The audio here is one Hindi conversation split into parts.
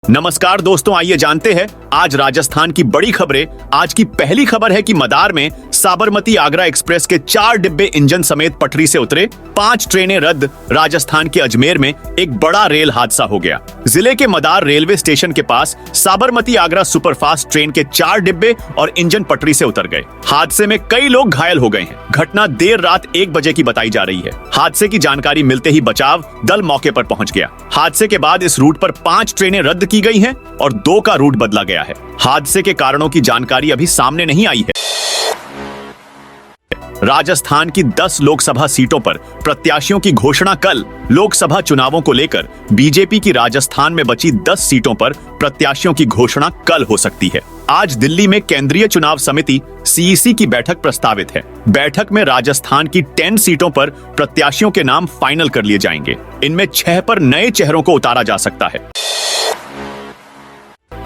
नमस्कार दोस्तों, आइए जानते हैं आज राजस्थान की बड़ी खबरें। आज की पहली खबर है कि मदार में साबरमती आगरा एक्सप्रेस के 4 डिब्बे इंजन समेत पटरी से उतरे, 5 ट्रेनें रद्द। राजस्थान के अजमेर में एक बड़ा रेल हादसा हो गया। जिले के मदार रेलवे स्टेशन के पास साबरमती आगरा सुपरफास्ट ट्रेन के 4 डिब्बे और इंजन पटरी से उतर गए। हादसे में कई लोग घायल हो गए हैं। घटना देर रात 1 बजे की बताई जा रही है। हादसे की जानकारी मिलते ही बचाव दल मौके पर पहुंच गया। हादसे के बाद इस रूट पर 5 ट्रेनें रद्द की गई हैं और 2 का रूट बदला गया है। हादसे के कारणों की जानकारी अभी सामने नहीं आई है। राजस्थान की 10 लोकसभा सीटों पर प्रत्याशियों की घोषणा कल। लोकसभा चुनावों को लेकर बीजेपी की राजस्थान में बची 10 सीटों पर प्रत्याशियों की घोषणा कल हो सकती है। आज दिल्ली में केंद्रीय चुनाव समिति सीईसी की बैठक प्रस्तावित है। बैठक में राजस्थान की 10 सीटों पर प्रत्याशियों के नाम फाइनल कर लिए जाएंगे। इनमें 6 पर नए चेहरों को उतारा जा सकता है।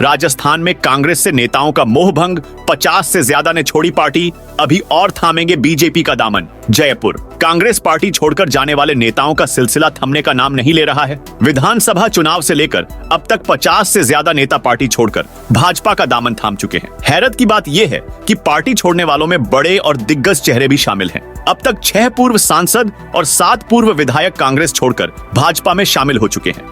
राजस्थान में कांग्रेस से नेताओं का मोहभंग, 50 से ज्यादा ने छोड़ी पार्टी। अभी और थामेंगे बीजेपी का दामन। जयपुर कांग्रेस पार्टी छोड़कर जाने वाले नेताओं का सिलसिला थमने का नाम नहीं ले रहा है। विधानसभा चुनाव से लेकर अब तक 50 से ज्यादा नेता पार्टी छोड़कर भाजपा का दामन थाम चुके हैं। हैरत की बात यह है कि पार्टी छोड़ने वालों में बड़े और दिग्गज चेहरे भी शामिल हैं। अब तक 6 पूर्व सांसद और 7 पूर्व विधायक कांग्रेस छोड़कर भाजपा में शामिल हो चुके हैं।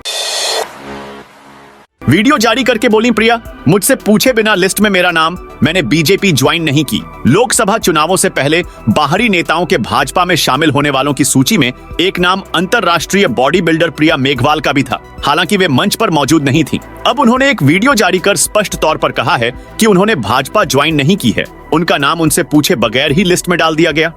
वीडियो जारी करके बोली प्रिया, मुझसे पूछे बिना लिस्ट में मेरा नाम, मैंने बीजेपी ज्वाइन नहीं की। लोकसभा चुनावों से पहले बाहरी नेताओं के भाजपा में शामिल होने वालों की सूची में एक नाम अंतरराष्ट्रीय बॉडी बिल्डर प्रिया मेघवाल का भी था। हालांकि वे मंच पर मौजूद नहीं थी। अब उन्होंने एक वीडियो जारी कर स्पष्ट तौर पर कहा है कि उन्होंने भाजपा ज्वाइन नहीं की है। उनका नाम उनसे पूछे बगैर ही लिस्ट में डाल दिया गया।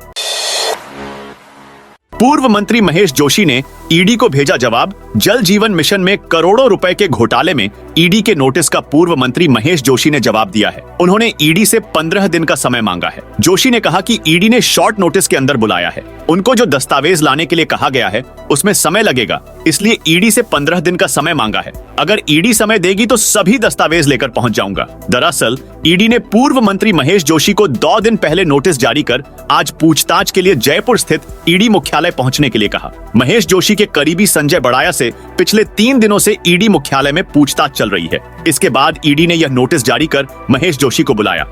पूर्व मंत्री महेश जोशी ने ईडी को भेजा जवाब। जल जीवन मिशन में करोड़ों रुपए के घोटाले में ईडी के नोटिस का पूर्व मंत्री महेश जोशी ने जवाब दिया है। उन्होंने ईडी से 15 दिन का समय मांगा है। जोशी ने कहा कि ईडी ने शॉर्ट नोटिस के अंदर बुलाया है। उनको जो दस्तावेज लाने के लिए कहा गया है उसमें समय लगेगा, इसलिए ईडी से 15 दिन का समय मांगा है। अगर ईडी समय देगी तो सभी दस्तावेज लेकर पहुंच जाऊंगा। दरअसल ईडी ने पूर्व मंत्री महेश जोशी को 2 दिन पहले नोटिस जारी कर आज पूछताछ के लिए जयपुर स्थित ईडी मुख्यालय पहुंचने के लिए कहा। महेश जोशी के करीबी संजय बड़ाया से पिछले 3 दिनों से ईडी मुख्यालय में पूछताछ चल रही है। इसके बाद ईडी ने यह नोटिस जारी कर महेश जोशी को बुलाया।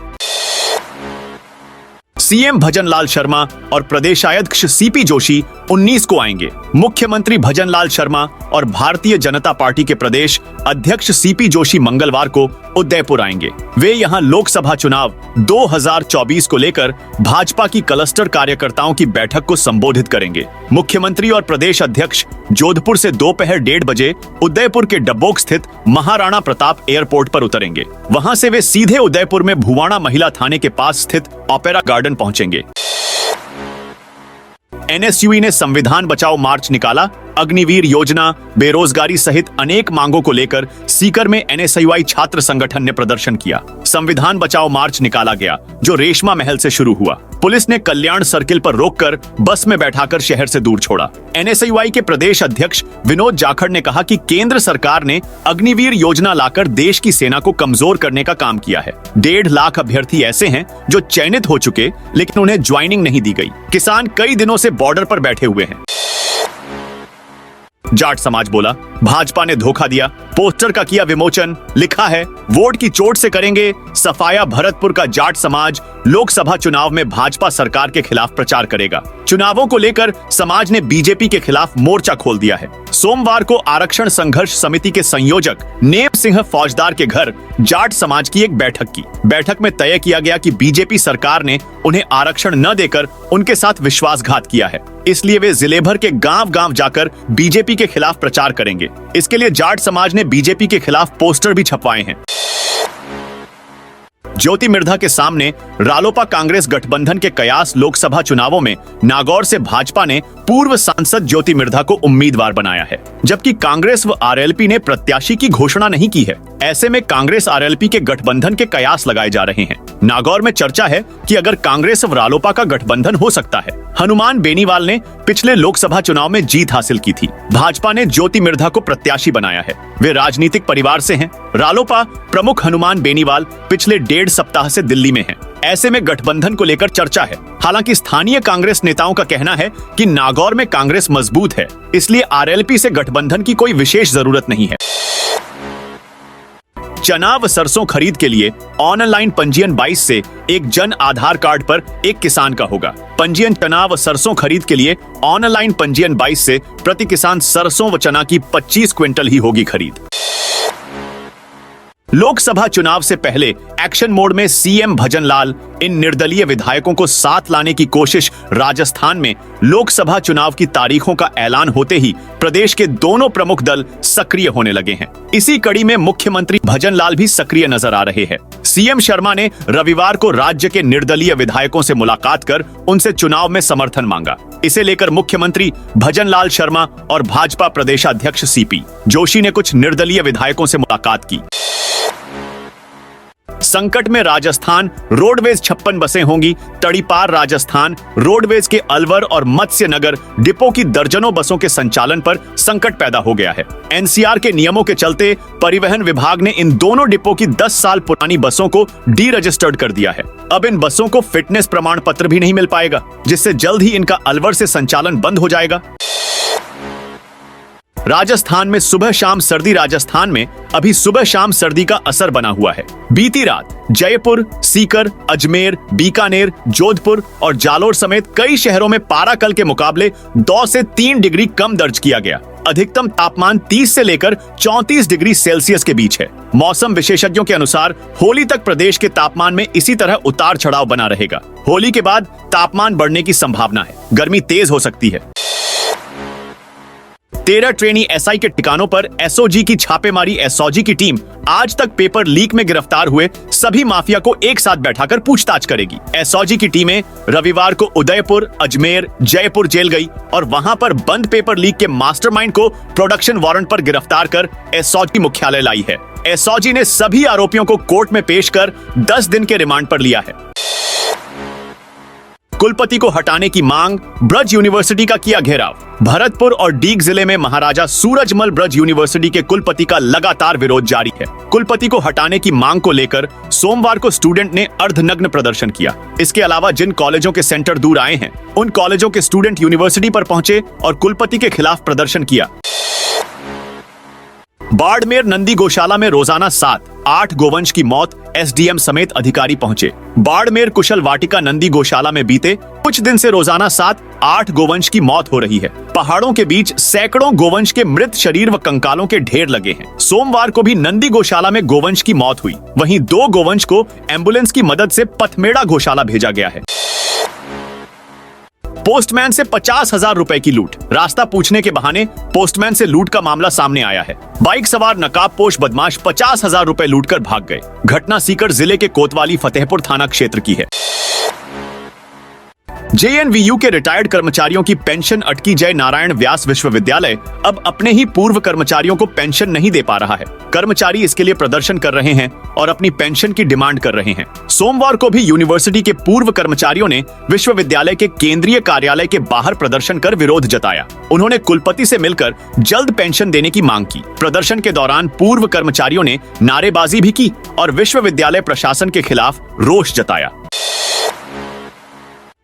सीएम भजनलाल शर्मा और प्रदेशाध्यक्ष सीपी जोशी 19 को आएंगे। मुख्यमंत्री भजनलाल शर्मा और भारतीय जनता पार्टी के प्रदेश अध्यक्ष सीपी जोशी मंगलवार को उदयपुर आएंगे। वे यहां लोकसभा चुनाव 2024 को लेकर भाजपा की क्लस्टर कार्यकर्ताओं की बैठक को संबोधित करेंगे। मुख्यमंत्री और प्रदेश अध्यक्ष जोधपुर से दोपहर 1:30 बजे उदयपुर के डब्बोक स्थित महाराणा प्रताप एयरपोर्ट पर उतरेंगे। वहां से वे सीधे उदयपुर में भुवाणा महिला थाने के पास स्थित ओपेरा गार्डन पहुंचेंगे। एनएसयूई ने संविधान बचाओ मार्च निकाला। अग्निवीर योजना, बेरोजगारी सहित अनेक मांगों को लेकर सीकर में एनएसयूआई छात्र संगठन ने प्रदर्शन किया। संविधान बचाओ मार्च निकाला गया जो रेशमा महल से शुरू हुआ। पुलिस ने कल्याण सर्किल पर रोककर बस में बैठाकर शहर से दूर छोड़ा। एनएसयूआई के प्रदेश अध्यक्ष विनोद जाखड़ ने कहा कि केंद्र सरकार ने अग्निवीर योजना लाकर देश की सेना को कमजोर करने का काम किया है। 1.5 लाख अभ्यर्थी ऐसे हैं जो चयनित हो चुके, लेकिन उन्हें ज्वाइनिंग नहीं दी गई। किसान कई दिनों से बॉर्डर पर बैठे हुए हैं। जाट समाज बोला, भाजपा ने धोखा दिया। पोस्टर का किया विमोचन। लिखा है, वोट की चोट से करेंगे सफाया। भरतपुर का जाट समाज लोकसभा चुनाव में भाजपा सरकार के खिलाफ प्रचार करेगा। चुनावों को लेकर समाज ने बीजेपी के खिलाफ मोर्चा खोल दिया है। सोमवार को आरक्षण संघर्ष समिति के संयोजक नेम सिंह फौजदार के घर जाट समाज की एक बैठक की। बैठक में तय किया गया कि बीजेपी सरकार ने उन्हें आरक्षण न देकर उनके साथ विश्वासघात किया है, इसलिए वे जिले भर के गांव-गांव जाकर बीजेपी के खिलाफ प्रचार करेंगे। इसके लिए जाट समाज ने बीजेपी के खिलाफ पोस्टर भी छपवाए हैं। ज्योति मिर्धा के सामने रालोपा कांग्रेस गठबंधन के कयास। लोकसभा चुनावों में नागौर से भाजपा ने पूर्व सांसद ज्योति मिर्धा को उम्मीदवार बनाया है, जबकि कांग्रेस व आरएलपी ने प्रत्याशी की घोषणा नहीं की है। ऐसे में कांग्रेस आरएलपी के गठबंधन के कयास लगाए जा रहे हैं। नागौर में चर्चा है कि अगर कांग्रेस व रालोपा का गठबंधन हो सकता है। हनुमान बेनीवाल ने पिछले लोकसभा चुनाव में जीत हासिल की थी। भाजपा ने ज्योति मिर्धा को प्रत्याशी बनाया है। वे राजनीतिक परिवार से हैं। रालोपा प्रमुख हनुमान बेनीवाल पिछले 1.5 सप्ताह से दिल्ली में हैं। ऐसे में गठबंधन को लेकर चर्चा है। हालांकि स्थानीय कांग्रेस नेताओं का कहना है कि नागौर में कांग्रेस मजबूत है, इसलिए आरएलपी से गठबंधन की कोई विशेष जरूरत नहीं है। चना व सरसों खरीद के लिए ऑनलाइन पंजीयन 22 से एक जन आधार कार्ड पर एक किसान का होगा। पंजीयन चना व सरसों खरीद के लिए ऑनलाइन पंजीयन 22 से प्रति किसान सरसों व चना की 25 क्विंटल ही होगी खरीद। लोकसभा चुनाव से पहले एक्शन मोड में सीएम भजनलाल इन निर्दलीय विधायकों को साथ लाने की कोशिश। राजस्थान में लोकसभा चुनाव की तारीखों का ऐलान होते ही प्रदेश के दोनों प्रमुख दल सक्रिय होने लगे हैं। इसी कड़ी में मुख्यमंत्री भजनलाल भी सक्रिय नजर आ रहे हैं। सीएम शर्मा ने रविवार को राज्य के निर्दलीय विधायकों से मुलाकात कर उनसे चुनाव में समर्थन मांगा। इसे लेकर मुख्यमंत्री भजनलाल शर्मा और भाजपा प्रदेशाध्यक्ष सीपी जोशी ने कुछ निर्दलीय विधायकों से मुलाकात की। संकट में राजस्थान, रोडवेज 56 बसें होंगी। तड़ीपार राजस्थान रोडवेज के अलवर और मत्स्य नगर डिपो की दर्जनों बसों के संचालन पर संकट पैदा हो गया है। एनसीआर के नियमों के चलते परिवहन विभाग ने इन दोनों डिपो की 10 साल पुरानी बसों को डी रजिस्टर्ड कर दिया है। अब इन बसों को फिटनेस प्रमाण पत्र भी नहीं मिल पाएगा, जिससे जल्द ही इनका अलवर से संचालन बंद हो जाएगा। राजस्थान में सुबह शाम सर्दी। राजस्थान में अभी सुबह शाम सर्दी का असर बना हुआ है। बीती रात जयपुर, सीकर, अजमेर, बीकानेर, जोधपुर और जालोर समेत कई शहरों में पारा कल के मुकाबले 2 से 3 डिग्री कम दर्ज किया गया। अधिकतम तापमान 30 से लेकर 34 डिग्री सेल्सियस के बीच है। मौसम विशेषज्ञों के अनुसार होली तक प्रदेश के तापमान में इसी तरह उतार चढ़ाव बना रहेगा। होली के बाद तापमान बढ़ने की संभावना है। गर्मी तेज हो सकती है। 13 ट्रेनी एसआई के ठिकानों पर एसओजी की छापेमारी। एसओजी की टीम आज तक पेपर लीक में गिरफ्तार हुए सभी माफिया को एक साथ बैठाकर पूछताछ करेगी। एसओजी की टीमें रविवार को उदयपुर, अजमेर, जयपुर जेल गई और वहां पर बंद पेपर लीक के मास्टरमाइंड को प्रोडक्शन वारंट पर गिरफ्तार कर एसओजी मुख्यालय लाई है। एसओजी ने सभी आरोपियों को कोर्ट में पेश कर 10 दिन के रिमांड पर लिया है। कुलपति को हटाने की मांग। ब्रज यूनिवर्सिटी का किया घेराव। भरतपुर और डीग जिले में महाराजा सूरजमल ब्रज यूनिवर्सिटी के कुलपति का लगातार विरोध जारी है। कुलपति को हटाने की मांग को लेकर सोमवार को स्टूडेंट ने अर्धनग्न प्रदर्शन किया। इसके अलावा जिन कॉलेजों के सेंटर दूर आए हैं, उन कॉलेजों के स्टूडेंट यूनिवर्सिटी पर पहुंचे और कुलपति के खिलाफ प्रदर्शन किया। बाड़मेर नंदी गौशाला में रोजाना 7-8 गोवंश की मौत। एसडीएम समेत अधिकारी पहुंचे। बाड़मेर कुशल वाटिका नंदी गौशाला में बीते कुछ दिन से रोजाना 7-8 गोवंश की मौत हो रही है। पहाड़ों के बीच सैकड़ों गोवंश के मृत शरीर व कंकालों के ढेर लगे हैं। सोमवार को भी नंदी गौशाला में गोवंश की मौत हुई। वहीं 2 गोवंश को एम्बुलेंस की मदद से पथमेड़ा गौशाला भेजा गया है। पोस्टमैन से 50,000 रुपए की लूट। रास्ता पूछने के बहाने पोस्टमैन से लूट का मामला सामने आया है। बाइक सवार नकाबपोश बदमाश 50,000 रुपए लूटकर भाग गए। घटना सीकर जिले के कोतवाली फतेहपुर थाना क्षेत्र की है। जेएनवीयू के रिटायर्ड कर्मचारियों की पेंशन अटकी। जय नारायण व्यास विश्वविद्यालय अब अपने ही पूर्व कर्मचारियों को पेंशन नहीं दे पा रहा है। कर्मचारी इसके लिए प्रदर्शन कर रहे हैं और अपनी पेंशन की डिमांड कर रहे हैं। सोमवार को भी यूनिवर्सिटी के पूर्व कर्मचारियों ने विश्वविद्यालय के केंद्रीय कार्यालय के बाहर प्रदर्शन कर विरोध जताया। उन्होंने कुलपति से मिलकर जल्द पेंशन देने की मांग की। प्रदर्शन के दौरान पूर्व कर्मचारियों ने नारेबाजी भी की और विश्वविद्यालय प्रशासन के खिलाफ रोष जताया।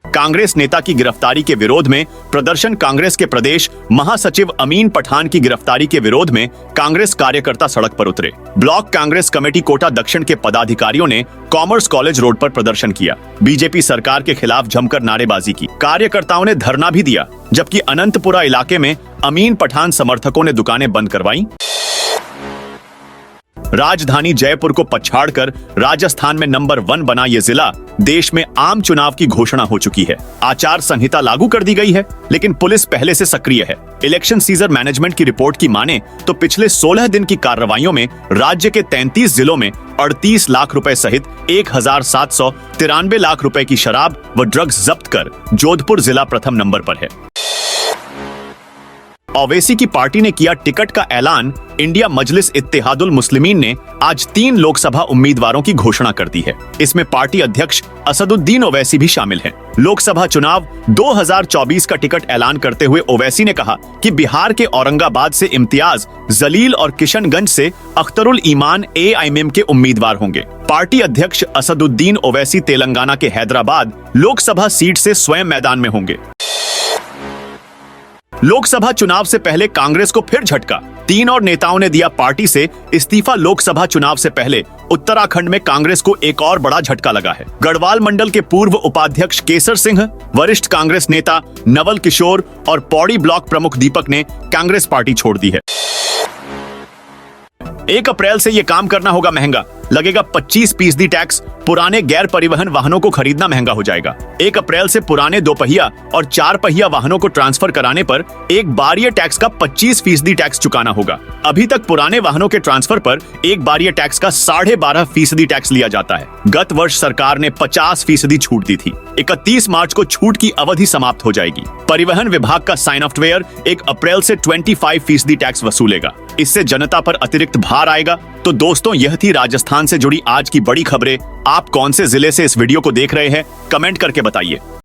कांग्रेस नेता की गिरफ्तारी के विरोध में प्रदर्शन। कांग्रेस के प्रदेश महासचिव अमीन पठान की गिरफ्तारी के विरोध में कांग्रेस कार्यकर्ता सड़क पर उतरे। ब्लॉक कांग्रेस कमेटी कोटा दक्षिण के पदाधिकारियों ने कॉमर्स कॉलेज रोड पर प्रदर्शन किया। बीजेपी सरकार के खिलाफ जमकर नारेबाजी की। कार्यकर्ताओं ने धरना भी दिया, जबकि अनंतपुरा इलाके में अमीन पठान समर्थकों ने दुकानें बंद करवाई। राजधानी जयपुर को पछाड़कर राजस्थान में नंबर 1 बना ये जिला देश में आम चुनाव की घोषणा हो चुकी है। आचार संहिता लागू कर दी गई है, लेकिन पुलिस पहले से सक्रिय है। इलेक्शन सीजन मैनेजमेंट की रिपोर्ट की माने तो पिछले 16 दिन की कार्रवाइयों में राज्य के 33 जिलों में 38 लाख रुपए सहित 1,793 लाख रुपए की शराब व ड्रग्स जब्त कर जोधपुर जिला प्रथम नंबर पर है। ओवैसी की पार्टी ने किया टिकट का ऐलान। इंडिया मजलिस इत्तेहादुल मुस्लिमीन ने आज 3 लोकसभा उम्मीदवारों की घोषणा कर दी है। इसमें पार्टी अध्यक्ष असदुद्दीन ओवैसी भी शामिल हैं। लोकसभा चुनाव 2024 का टिकट ऐलान करते हुए ओवैसी ने कहा कि बिहार के औरंगाबाद से इम्तियाज जलील और किशनगंज से अख्तरुल ईमान एआईएमएम के उम्मीदवार होंगे। पार्टी अध्यक्ष असदुद्दीन ओवैसी तेलंगाना के हैदराबाद लोकसभा सीट से स्वयं मैदान में होंगे। लोकसभा चुनाव से पहले कांग्रेस को फिर झटका। 3 और नेताओं ने दिया पार्टी से इस्तीफा। लोकसभा चुनाव से पहले उत्तराखंड में कांग्रेस को एक और बड़ा झटका लगा है। गढ़वाल मंडल के पूर्व उपाध्यक्ष केसर सिंह, वरिष्ठ कांग्रेस नेता नवल किशोर और पौड़ी ब्लॉक प्रमुख दीपक ने कांग्रेस पार्टी छोड़ दी है। 1 अप्रैल से ये काम करना होगा महंगा, लगेगा 25% टैक्स। पुराने गैर परिवहन वाहनों को खरीदना महंगा हो जाएगा। 1 अप्रैल से पुराने 2 पहिया और 4 पहिया वाहनों को ट्रांसफर कराने पर एक बारिय टैक्स का 25% टैक्स चुकाना होगा। अभी तक पुराने वाहनों के ट्रांसफर पर एक बारिय टैक्स का 12.5% टैक्स लिया जाता है। गत वर्ष सरकार ने 50% छूट दी थी। 31 मार्च को छूट की अवधि समाप्त हो जाएगी। परिवहन विभाग का सॉफ्टवेयर 1 अप्रैल से 25% टैक्स वसूलेगा। इससे जनता पर अतिरिक्त भार आएगा। तो दोस्तों, यह थी राजस्थान से जुड़ी आज की बड़ी खबरें। आप कौन से जिले से इस वीडियो को देख रहे हैं, कमेंट करके बताइए।